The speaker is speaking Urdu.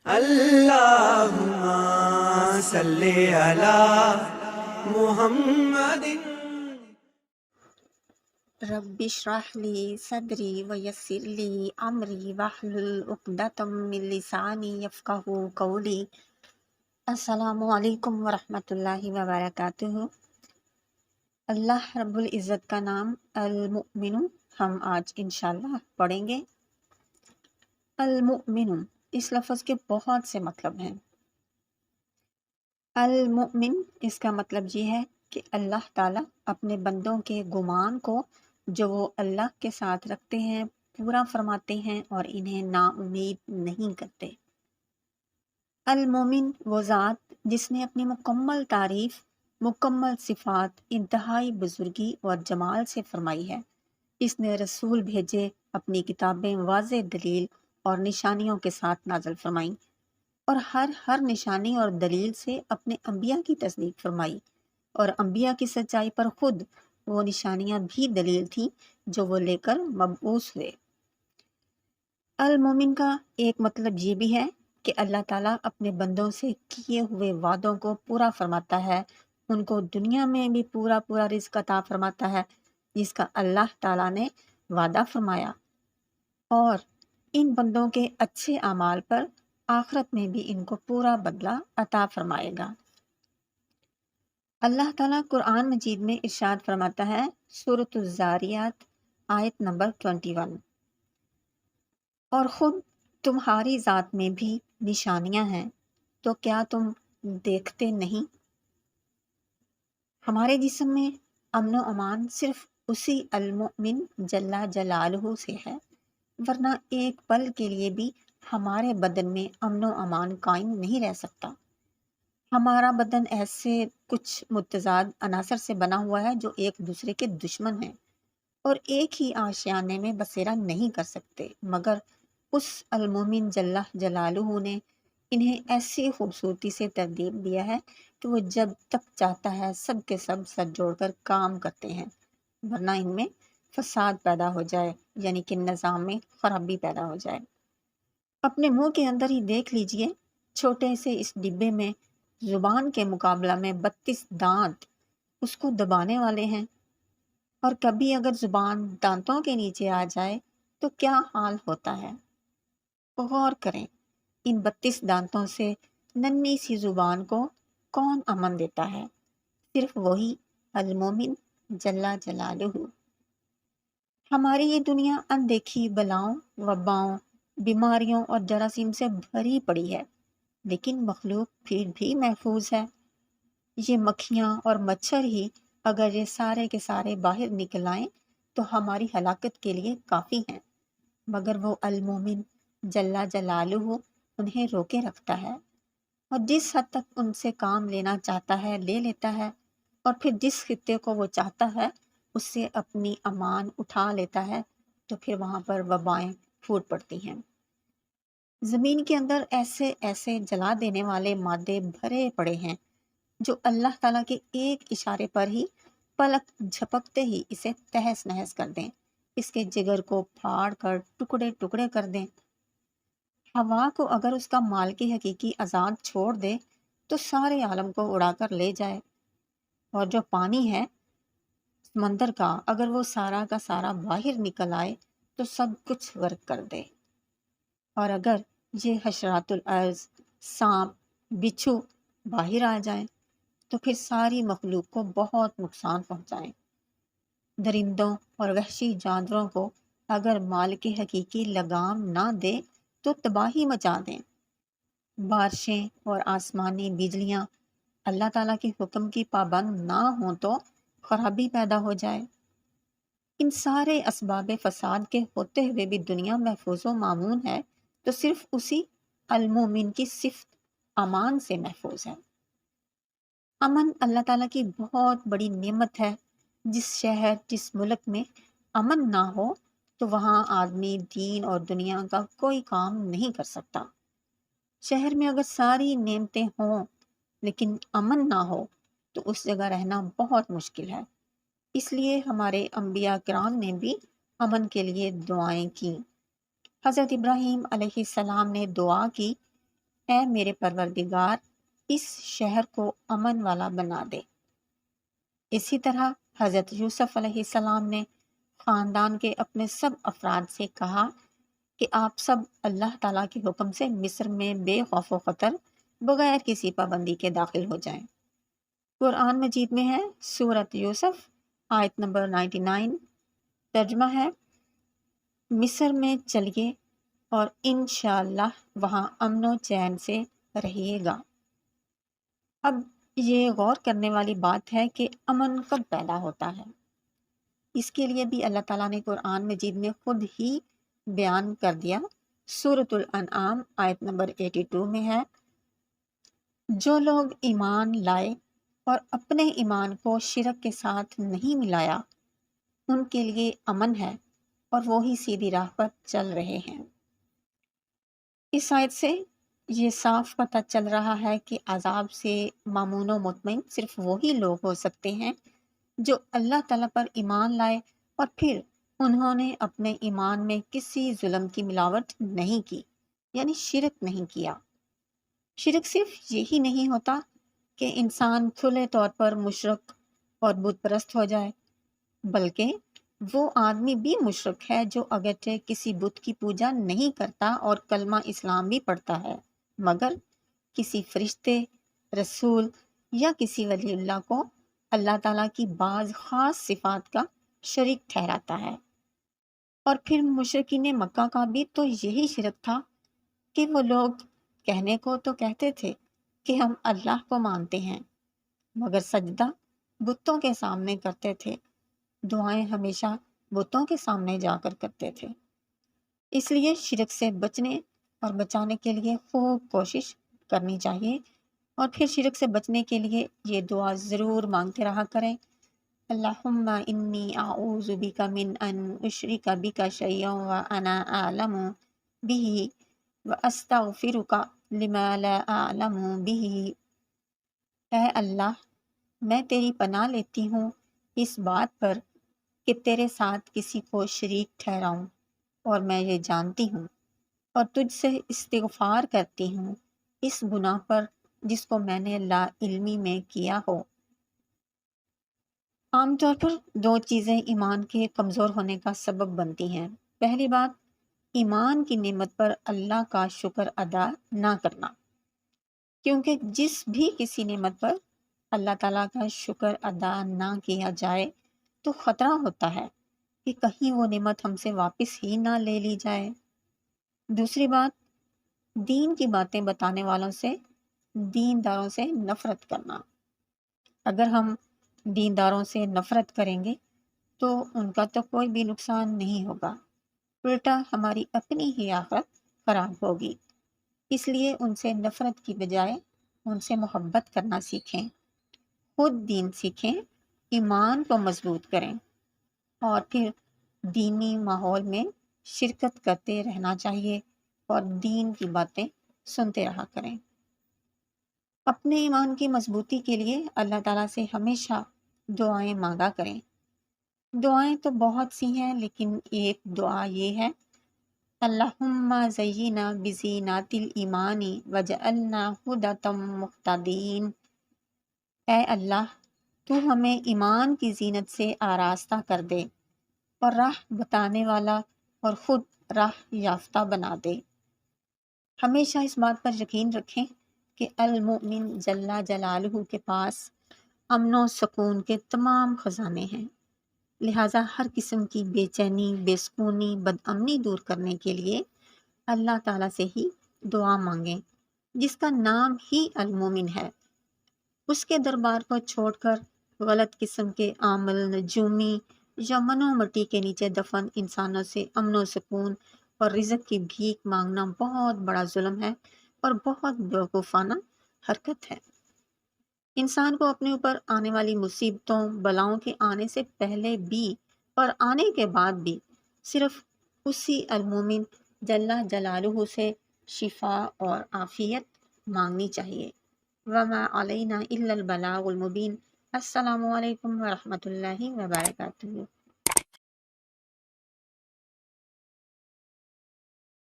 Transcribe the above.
اللہم صلی علی محمد۔ رب اشرح لی صدری ویسر لی امری واحلل عقدۃ من لسانی یفقہوا قولی۔ السلام علیکم ورحمۃ اللہ وبرکاتہ۔ اللہ رب العزت کا نام المؤمن ہم آج انشاءاللہ پڑھیں گے۔ المؤمن اس لفظ کے بہت سے مطلب ہیں۔ المؤمن اس کا مطلب یہ ہے کہ اللہ تعالیٰ اپنے بندوں کے گمان کو جو وہ اللہ کے ساتھ رکھتے ہیں پورا فرماتے ہیں اور انہیں نا امید نہیں کرتے۔ المومن وہ ذات جس نے اپنی مکمل تعریف، مکمل صفات انتہائی بزرگی اور جمال سے فرمائی ہے۔ اس نے رسول بھیجے، اپنی کتابیں واضح دلیل اور نشانیوں کے ساتھ نازل فرمائیں اور ہر نشانی اور دلیل سے اپنے انبیاء کی تصدیق فرمائی، اور انبیاء کی سچائی پر خود وہ نشانیاں بھی دلیل تھیں جو وہ لے کر مبعوث ہوئے۔ المومن کا ایک مطلب یہ بھی ہے کہ اللہ تعالیٰ اپنے بندوں سے کیے ہوئے وعدوں کو پورا فرماتا ہے، ان کو دنیا میں بھی پورا رزق عطا فرماتا ہے جس کا اللہ تعالیٰ نے وعدہ فرمایا، اور ان بندوں کے اچھے اعمال پر آخرت میں بھی ان کو پورا بدلہ عطا فرمائے گا۔ اللہ تعالیٰ قرآن مجید میں ارشاد فرماتا ہے، سورۃ الذاریات آیت نمبر 21، اور خود تمہاری ذات میں بھی نشانیاں ہیں تو کیا تم دیکھتے نہیں؟ ہمارے جسم میں امن و امان صرف اسی المؤمن جل جلالہ سے ہے، ورنہ ایک پل کے لیے بھی ہمارے بدن میں امن و امان قائم نہیں رہ سکتا۔ ہمارا بدن ایسے کچھ متضاد عناصر سے بنا ہوا ہے جو ایک دوسرے کے دشمن ہیں اور ایک ہی آشیانے میں بسیرا نہیں کر سکتے، مگر اس المومن جل جلالہ نے انہیں ایسی خوبصورتی سے ترتیب دیا ہے کہ وہ جب تک چاہتا ہے سب کے سب سر جوڑ کر کام کرتے ہیں، ورنہ ان میں فساد پیدا ہو جائے، یعنی کہ نظام میں خرابی پیدا ہو جائے۔ اپنے منہ کے اندر ہی دیکھ لیجئے، چھوٹے سے اس ڈبے میں زبان کے مقابلہ میں 32 دانت اس کو دبانے والے ہیں، اور کبھی اگر زبان دانتوں کے نیچے آ جائے تو کیا حال ہوتا ہے۔ غور کریں، ان 32 دانتوں سے ننھی سی زبان کو کون امن دیتا ہے؟ صرف وہی المومن جل جلالہ۔ ہماری یہ دنیا اندیکھی بلاؤں، وباؤں، بیماریوں اور جراثیم سے بھری پڑی ہے، لیکن مخلوق پھر بھی محفوظ ہے۔ یہ مکھیاں اور مچھر ہی اگر یہ سارے کے سارے باہر نکل آئیں تو ہماری ہلاکت کے لیے کافی ہیں، مگر وہ المومن جل جلالہ انہیں روکے رکھتا ہے، اور جس حد تک ان سے کام لینا چاہتا ہے لے لیتا ہے، اور پھر جس خطے کو وہ چاہتا ہے اس سے اپنی امان اٹھا لیتا ہے، تو پھر وہاں پر وبائیں پھوٹ پڑتی ہیں۔ زمین کے اندر ایسے ایسے جلا دینے والے مادے بھرے پڑے ہیں جو اللہ تعالیٰ کے ایک اشارے پر ہی پلک جھپکتے ہی اسے تہس نہس کر دیں، اس کے جگر کو پھاڑ کر ٹکڑے ٹکڑے کر دیں۔ ہوا کو اگر اس کا مالک حقیقی آزاد چھوڑ دے تو سارے عالم کو اڑا کر لے جائے، اور جو پانی ہے سمندر کا اگر وہ سارا کا سارا باہر نکل آئے تو سب کچھ غرق کر دے، اور اگر یہ حشرات الارض، سانپ، بچھو باہر آ جائیں تو پھر ساری مخلوق کو بہت نقصان پہنچائیں۔ درندوں اور وحشی جانوروں کو اگر مالک حقیقی لگام نہ دے تو تباہی مچا دیں۔ بارشیں اور آسمانی بجلیاں اللہ تعالیٰ کے حکم کی پابند نہ ہوں تو خرابی پیدا ہو جائے۔ ان سارے اسباب فساد کے ہوتے ہوئے بھی دنیا محفوظ و مامون ہے تو صرف اسی المومن کی صفت امان سے محفوظ ہے۔ امن اللہ تعالیٰ کی بہت بڑی نعمت ہے۔ جس شہر، جس ملک میں امن نہ ہو تو وہاں آدمی دین اور دنیا کا کوئی کام نہیں کر سکتا۔ شہر میں اگر ساری نعمتیں ہوں لیکن امن نہ ہو تو اس جگہ رہنا بہت مشکل ہے۔ اس لیے ہمارے انبیاء کرام نے بھی امن کے لیے دعائیں کی۔ حضرت ابراہیم علیہ السلام نے دعا کی اے میرے پروردگار اس شہر کو امن والا بنا دے۔ اسی طرح حضرت یوسف علیہ السلام نے خاندان کے اپنے سب افراد سے کہا کہ آپ سب اللہ تعالیٰ کے حکم سے مصر میں بے خوف و خطر بغیر کسی پابندی کے داخل ہو جائیں۔ قرآن مجید میں ہے سورۃ یوسف آیت نمبر 99، ترجمہ ہے مصر میں چلیے اور انشاءاللہ وہاں امن و چین سے رہیے گا۔ اب یہ غور کرنے والی بات ہے کہ امن کب پیدا ہوتا ہے۔ اس کے لیے بھی اللہ تعالیٰ نے قرآن مجید میں خود ہی بیان کر دیا۔ سورۃ الانعام آیت نمبر 82 میں ہے جو لوگ ایمان لائے اور اپنے ایمان کو شرک کے ساتھ نہیں ملایا ان کے لیے امن ہے اور وہی سیدھی راہ پر چل رہے ہیں۔ اس آیت سے یہ صاف پتہ چل رہا ہے کہ عذاب سے مامون و مطمئن صرف وہی لوگ ہو سکتے ہیں جو اللہ تعالیٰ پر ایمان لائے اور پھر انہوں نے اپنے ایمان میں کسی ظلم کی ملاوٹ نہیں کی، یعنی شرک نہیں کیا۔ شرک صرف یہی نہیں ہوتا کہ انسان کھلے طور پر مشرک اور بت پرست ہو جائے، بلکہ وہ آدمی بھی مشرک ہے جو اگرچہ کسی بت کی پوجا نہیں کرتا اور کلمہ اسلام بھی پڑھتا ہے، مگر کسی فرشتے، رسول یا کسی ولی اللہ کو اللہ تعالیٰ کی بعض خاص صفات کا شریک ٹھہراتا ہے۔ اور پھر مشرکین مکہ کا بھی تو یہی شرک تھا کہ وہ لوگ کہنے کو تو کہتے تھے کہ ہم اللہ کو مانتے ہیں، مگر سجدہ بتوں کے سامنے کرتے تھے، دعائیں ہمیشہ بتوں کے سامنے جا کر کرتے تھے۔ اس لیے شرک سے بچنے اور بچانے کے لیے خوب کوشش کرنی چاہیے، اور پھر شرک سے بچنے کے لیے یہ دعا ضرور مانگتے رہا کریں، اللہم انی اعوذ بک من ان اشرک بک شیئا وانا اعلم بہ واستغفرک لما لا اعلم بہ۔ اے اللہ میں تیری پناہ لیتی ہوں اس بات پر کہ تیرے ساتھ کسی کو شریک ٹھہراؤں اور میں یہ جانتی ہوں، اور تجھ سے استغفار کرتی ہوں اس گناہ پر جس کو میں نے لا علمی میں کیا ہو۔ عام طور پر دو چیزیں ایمان کے کمزور ہونے کا سبب بنتی ہیں۔ پہلی بات، ایمان کی نعمت پر اللہ کا شکر ادا نہ کرنا، کیونکہ جس بھی کسی نعمت پر اللہ تعالیٰ کا شکر ادا نہ کیا جائے تو خطرہ ہوتا ہے کہ کہیں وہ نعمت ہم سے واپس ہی نہ لے لی جائے۔ دوسری بات، دین کی باتیں بتانے والوں سے، دینداروں سے نفرت کرنا۔ اگر ہم دینداروں سے نفرت کریں گے تو ان کا تو کوئی بھی نقصان نہیں ہوگا، الٹا ہماری اپنی ہی آخرت خراب ہوگی۔ اس لیے ان سے نفرت کی بجائے ان سے محبت کرنا سیکھیں، خود دین سیکھیں، ایمان کو مضبوط کریں، اور پھر دینی ماحول میں شرکت کرتے رہنا چاہیے اور دین کی باتیں سنتے رہا کریں۔ اپنے ایمان کی مضبوطی کے لیے اللہ تعالیٰ سے ہمیشہ دعائیں مانگا کریں۔ دعائیں تو بہت سی ہیں، لیکن ایک دعا یہ ہے اللہم زینا بزینات الایمان وجعلنا ہدۃ مہتدین۔ اے اللہ تو ہمیں ایمان کی زینت سے آراستہ کر دے اور راہ بتانے والا اور خود راہ یافتہ بنا دے۔ ہمیشہ اس بات پر یقین رکھیں کہ المؤمن جل جلالہ کے پاس امن و سکون کے تمام خزانے ہیں، لہٰذا ہر قسم کی بے چینی، بے سکونی، بد امنی دور کرنے کے لیے اللہ تعالیٰ سے ہی دعا مانگیں، جس کا نام ہی المومن ہے۔ اس کے دربار کو چھوڑ کر غلط قسم کے عامل، نجومی یا منو مٹی کے نیچے دفن انسانوں سے امن و سکون اور رزق کی بھیک مانگنا بہت بڑا ظلم ہے اور بہت بیوقوفانہ حرکت ہے۔ انسان کو اپنے اوپر آنے والی مصیبتوں، بلاؤں کے آنے سے پہلے بھی اور آنے کے بعد بھی صرف اسی المومن جل جلالہ سے شفا اور عافیت مانگنی چاہیے۔ وما علینا الا البلاغ المبین۔ السلام علیکم ورحمۃ اللہ وبرکاتہ۔